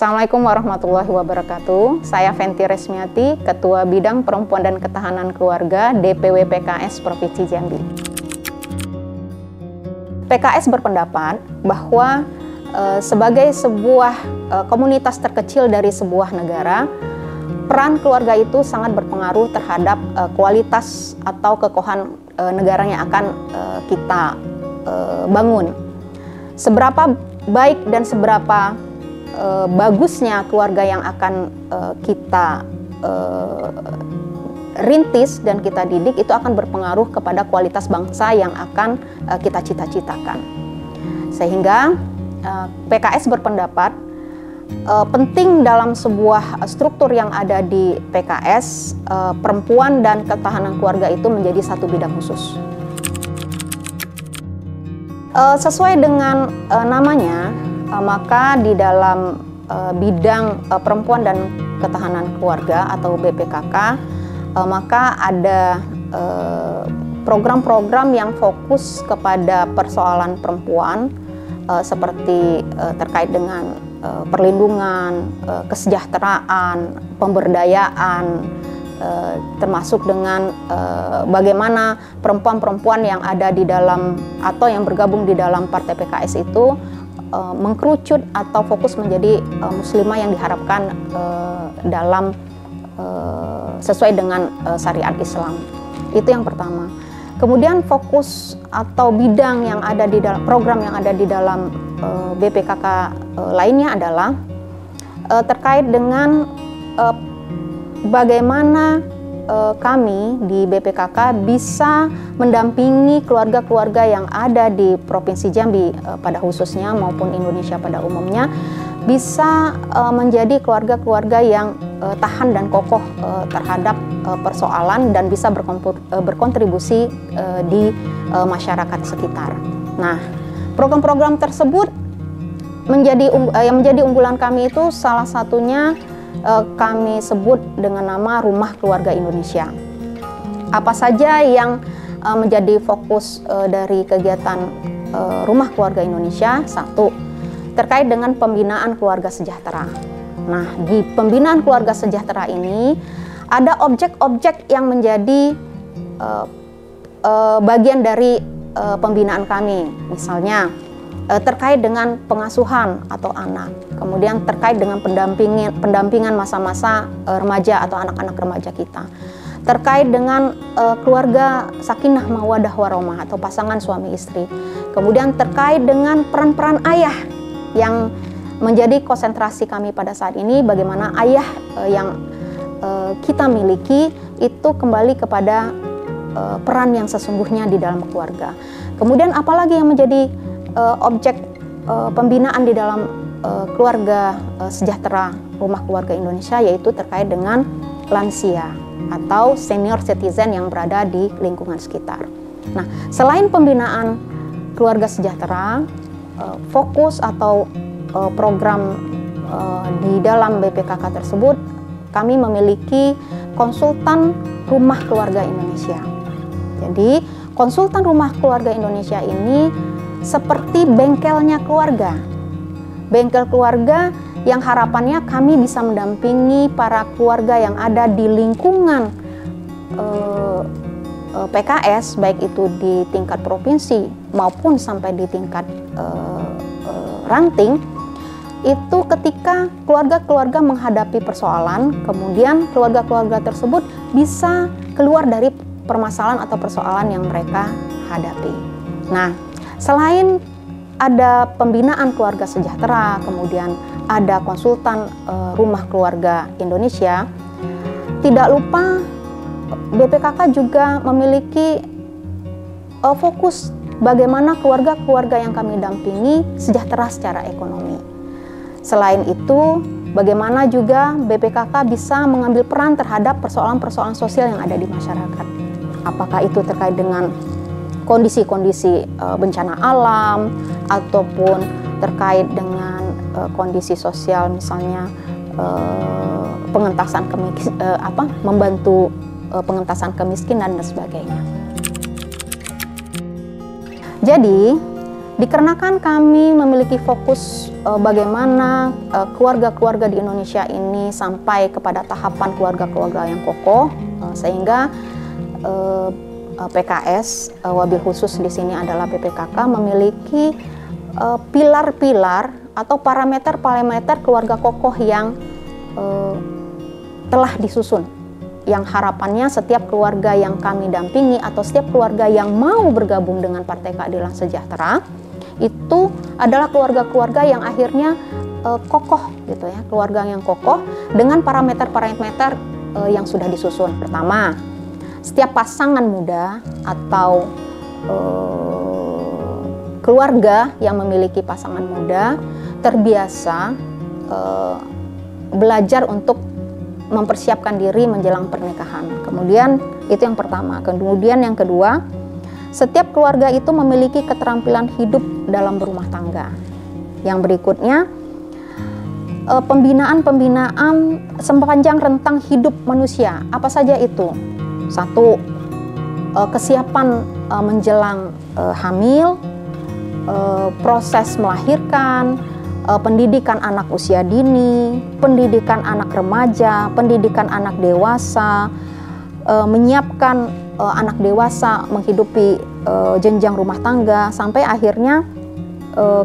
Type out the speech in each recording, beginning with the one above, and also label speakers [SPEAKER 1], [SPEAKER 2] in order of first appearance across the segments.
[SPEAKER 1] Assalamualaikum warahmatullahi wabarakatuh. Saya Fenty Resmiati, Ketua Bidang Perempuan dan Ketahanan Keluarga DPW PKS Provinsi Jambi. PKS berpendapat bahwa sebagai sebuah komunitas terkecil dari sebuah negara, peran keluarga itu sangat berpengaruh terhadap kualitas atau kekokohan negara yang akan kita bangun. Seberapa baik dan seberapa bagusnya keluarga yang akan kita rintis dan kita didik itu akan berpengaruh kepada kualitas bangsa yang akan kita cita-citakan. Sehingga PKS berpendapat penting dalam sebuah struktur yang ada di PKS, perempuan dan ketahanan keluarga itu menjadi satu bidang khusus. Sesuai dengan namanya, maka di dalam bidang perempuan dan ketahanan keluarga atau BPKK, maka ada program-program yang fokus kepada persoalan perempuan seperti terkait dengan perlindungan, kesejahteraan, pemberdayaan, termasuk dengan bagaimana perempuan-perempuan yang ada di dalam atau yang bergabung di dalam partai PKS itu mengkerucut atau fokus menjadi muslimah yang diharapkan dalam sesuai dengan syariat Islam. Itu yang pertama. Kemudian fokus atau bidang yang ada di dalam program yang ada di dalam BPKK lainnya adalah terkait dengan bagaimana kami di BPKK bisa mendampingi keluarga-keluarga yang ada di Provinsi Jambi pada khususnya maupun Indonesia pada umumnya bisa menjadi keluarga-keluarga yang tahan dan kokoh terhadap persoalan dan bisa berkontribusi di masyarakat sekitar. Nah, program-program tersebut yang menjadi unggulan kami itu salah satunya kami sebut dengan nama Rumah Keluarga Indonesia. Apa saja yang menjadi fokus dari kegiatan Rumah Keluarga Indonesia? Satu, terkait dengan pembinaan keluarga sejahtera. Nah, di pembinaan keluarga sejahtera ini ada objek-objek yang menjadi bagian dari pembinaan kami. Misalnya terkait dengan pengasuhan atau anak, kemudian terkait dengan pendampingan masa-masa remaja atau anak-anak remaja kita, terkait dengan keluarga sakinah mawadah warahmah atau pasangan suami istri, kemudian terkait dengan peran-peran ayah yang menjadi konsentrasi kami pada saat ini, bagaimana ayah yang kita miliki itu kembali kepada peran yang sesungguhnya di dalam keluarga. Kemudian apalagi yang menjadi objek pembinaan di dalam keluarga sejahtera Rumah Keluarga Indonesia, yaitu terkait dengan lansia atau senior citizen yang berada di lingkungan sekitar. Nah, selain pembinaan keluarga sejahtera, fokus atau program di dalam BPKK tersebut, kami memiliki konsultan Rumah Keluarga Indonesia. Jadi, konsultan Rumah Keluarga Indonesia ini seperti bengkelnya keluarga. Bengkel keluarga yang harapannya kami bisa mendampingi para keluarga yang ada di lingkungan PKS, baik itu di tingkat provinsi maupun sampai di tingkat ranting. Itu ketika keluarga-keluarga menghadapi persoalan, kemudian keluarga-keluarga tersebut bisa keluar dari permasalahan atau persoalan yang mereka hadapi. Nah, selain ada pembinaan keluarga sejahtera, kemudian ada konsultan Rumah Keluarga Indonesia, tidak lupa BPKK juga memiliki fokus bagaimana keluarga-keluarga yang kami dampingi sejahtera secara ekonomi. Selain itu, bagaimana juga BPKK bisa mengambil peran terhadap persoalan-persoalan sosial yang ada di masyarakat. Apakah itu terkait dengan kondisi-kondisi bencana alam ataupun terkait dengan kondisi sosial, misalnya pengentasan membantu pengentasan kemiskinan dan sebagainya. Jadi Dikarenakan kami memiliki fokus bagaimana keluarga-keluarga di Indonesia ini sampai kepada tahapan keluarga-keluarga yang kokoh, sehingga PKS, wabil khusus di sini adalah BPKK, memiliki pilar-pilar atau parameter-parameter keluarga kokoh yang telah disusun, yang harapannya setiap keluarga yang kami dampingi atau setiap keluarga yang mau bergabung dengan Partai Keadilan Sejahtera itu adalah keluarga-keluarga yang akhirnya kokoh gitu ya, keluarga yang kokoh dengan parameter-parameter yang sudah disusun. Pertama, setiap pasangan muda atau keluarga yang memiliki pasangan muda terbiasa belajar untuk mempersiapkan diri menjelang pernikahan. Kemudian itu yang pertama. Kemudian yang kedua, setiap keluarga itu memiliki keterampilan hidup dalam berumah tangga. Yang berikutnya, pembinaan sepanjang rentang hidup manusia. Apa saja itu? Satu, kesiapan menjelang hamil, proses melahirkan, pendidikan anak usia dini, pendidikan anak remaja, pendidikan anak dewasa, menyiapkan anak dewasa menghidupi jenjang rumah tangga, sampai akhirnya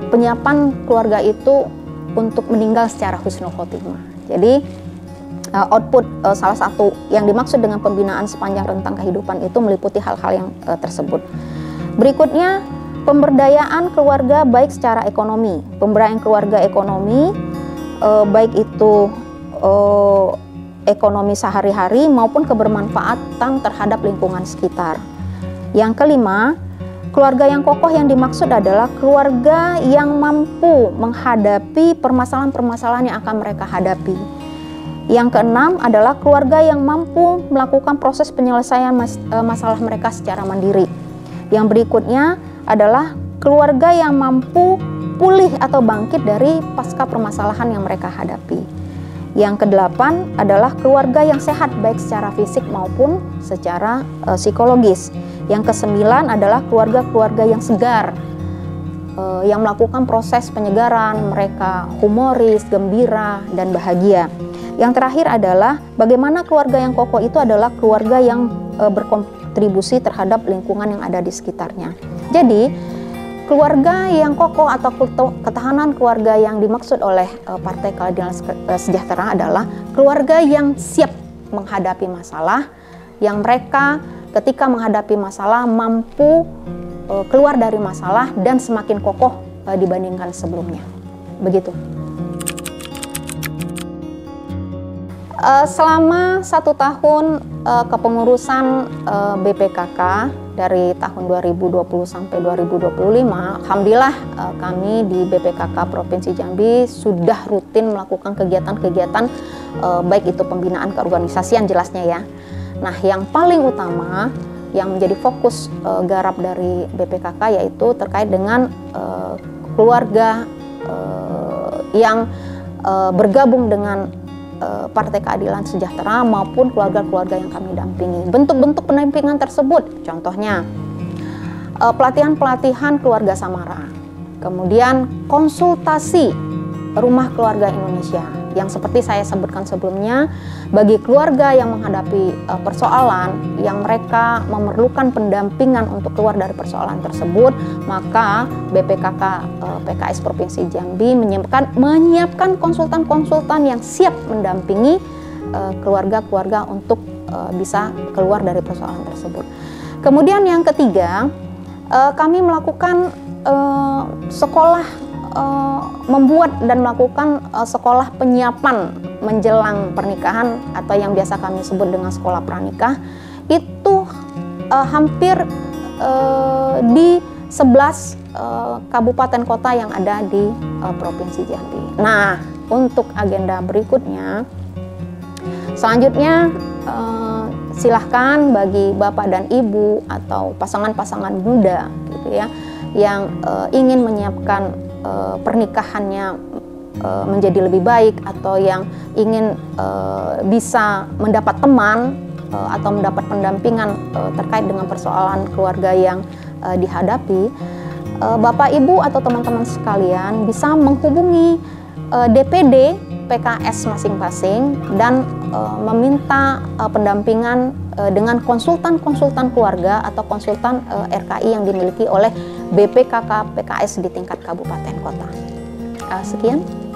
[SPEAKER 1] penyiapan keluarga itu untuk meninggal secara husnul khotimah. Jadi output salah satu yang dimaksud dengan pembinaan sepanjang rentang kehidupan itu meliputi hal-hal yang tersebut. Berikutnya, pemberdayaan keluarga baik secara ekonomi, pemberdayaan keluarga ekonomi baik itu ekonomi sehari-hari maupun kebermanfaatan terhadap lingkungan sekitar. Yang kelima, keluarga yang kokoh yang dimaksud adalah keluarga yang mampu menghadapi permasalahan-permasalahan yang akan mereka hadapi. Yang keenam adalah keluarga yang mampu melakukan proses penyelesaian masalah mereka secara mandiri. Yang berikutnya adalah keluarga yang mampu pulih atau bangkit dari pasca permasalahan yang mereka hadapi. Yang kedelapan adalah keluarga yang sehat baik secara fisik maupun secara psikologis. Yang kesembilan adalah keluarga-keluarga yang segar, yang melakukan proses penyegaran, mereka humoris, gembira, dan bahagia. Yang terakhir adalah bagaimana keluarga yang kokoh itu adalah keluarga yang berkontribusi terhadap lingkungan yang ada di sekitarnya. Jadi, keluarga yang kokoh atau ketahanan keluarga yang dimaksud oleh Partai Keadilan Sejahtera adalah keluarga yang siap menghadapi masalah, yang mereka ketika menghadapi masalah mampu keluar dari masalah dan semakin kokoh dibandingkan sebelumnya. Begitu. Selama 1 tahun kepengurusan BPKK dari tahun 2020 sampai 2025, alhamdulillah kami di BPKK Provinsi Jambi sudah rutin melakukan kegiatan-kegiatan baik itu pembinaan keorganisasian jelasnya ya. Nah, yang paling utama yang menjadi fokus garap dari BPKK yaitu terkait dengan keluarga yang bergabung dengan Partai Keadilan Sejahtera maupun keluarga-keluarga yang kami dampingi. Bentuk-bentuk pendampingan tersebut contohnya pelatihan-pelatihan keluarga samara, kemudian konsultasi rumah keluarga Indonesia yang seperti saya sebutkan sebelumnya, bagi keluarga yang menghadapi persoalan yang mereka memerlukan pendampingan untuk keluar dari persoalan tersebut, maka BPKK PKS Provinsi Jambi menyiapkan konsultan-konsultan yang siap mendampingi keluarga-keluarga untuk bisa keluar dari persoalan tersebut. Kemudian yang ketiga, kami melakukan sekolah, membuat dan melakukan sekolah penyiapan menjelang pernikahan atau yang biasa kami sebut dengan sekolah pranikah. Itu hampir di 11 kabupaten kota yang ada di Provinsi Jambi. Nah, untuk agenda berikutnya, selanjutnya silahkan bagi Bapak dan Ibu atau pasangan-pasangan muda gitu ya, yang ingin menyiapkan pernikahannya menjadi lebih baik atau yang ingin bisa mendapat teman atau mendapat pendampingan terkait dengan persoalan keluarga yang dihadapi, Bapak Ibu atau teman-teman sekalian bisa menghubungi DPD PKS masing-masing dan meminta pendampingan dengan konsultan-konsultan keluarga atau konsultan RKI yang dimiliki oleh BPKK PKS di tingkat kabupaten kota. Sekian.